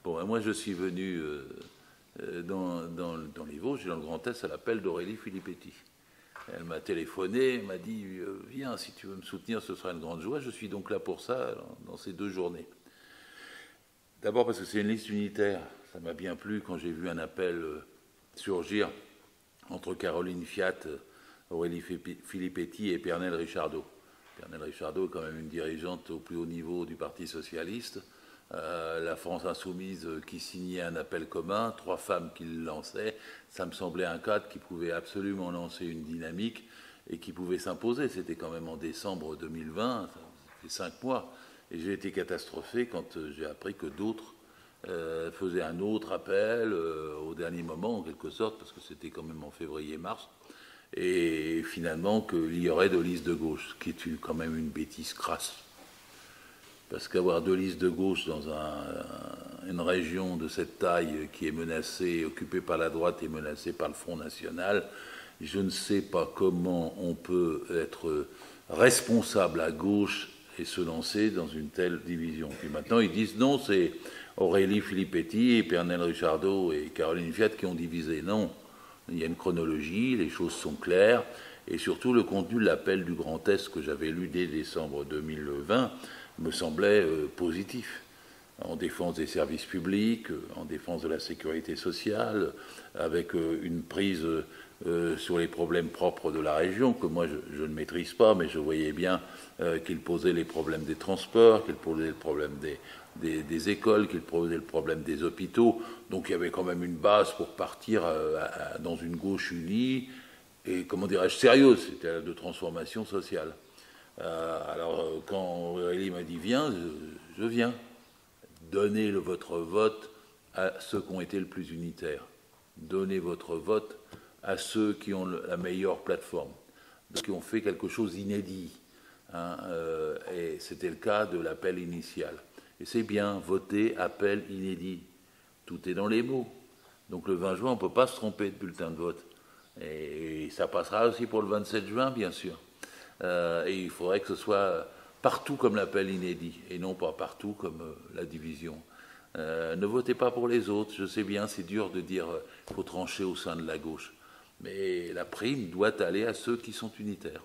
Bon, moi, je suis venu dans les Vosges, dans le Grand Est, à l'appel d'Aurélie Filippetti. Elle m'a téléphoné, elle m'a dit viens, si tu veux me soutenir, ce sera une grande joie. Je suis donc là pour ça, dans ces 2 journées. D'abord parce que c'est une liste unitaire. Ça m'a bien plu quand j'ai vu un appel surgir entre Caroline Fiat, Aurélie Filippetti et Pernelle Richardot. Pernelle Richardot est quand même une dirigeante au plus haut niveau du Parti socialiste. La France insoumise qui signait un appel commun, 3 femmes qui le lançaient, ça me semblait un cadre qui pouvait absolument lancer une dynamique et qui pouvait s'imposer. C'était quand même en décembre 2020, ça fait 5 mois. Et j'ai été catastrophé quand j'ai appris que d'autres faisaient un autre appel au dernier moment, en quelque sorte, parce que c'était quand même en février-mars, et finalement qu'il y aurait 2 listes de gauche, ce qui est quand même une bêtise crasse. Parce qu'avoir 2 listes de gauche dans une région de cette taille qui est menacée, occupée par la droite et menacée par le Front National, je ne sais pas comment on peut être responsable à gauche et se lancer dans une telle division. Puis maintenant, ils disent non, c'est Aurélie Filippetti et Pernelle Richardot et Caroline Fiat qui ont divisé. Non, il y a une chronologie, les choses sont claires, et surtout le contenu de l'appel du Grand Est que j'avais lu dès décembre 2020 me semblait positif, en défense des services publics, en défense de la sécurité sociale, avec une prise sur les problèmes propres de la région, que moi je ne maîtrise pas, mais je voyais bien qu'il posait les problèmes des transports, qu'il posait le problème des écoles, qu'il posait le problème des hôpitaux. Donc il y avait quand même une base pour partir dans une gauche unie et, comment dirais-je, sérieuse, c'était de transformation sociale. Alors, quand Aurélie m'a dit viens, je viens. Donnez votre vote à ceux qui ont été le plus unitaires. Donnez votre vote à ceux qui ont la meilleure plateforme, qui ont fait quelque chose d'inédit. Et c'était le cas de l'appel initial. Et c'est bien, voter appel inédit. Tout est dans les mots. Donc le 20 juin, on ne peut pas se tromper de bulletin de vote. Et ça passera aussi pour le 27 juin, bien sûr. Et il faudrait que ce soit partout comme l'appel inédit, et non pas partout comme la division. Ne votez pas pour les autres, je sais bien, c'est dur de dire qu'il faut trancher au sein de la gauche. Mais la prime doit aller à ceux qui sont unitaires.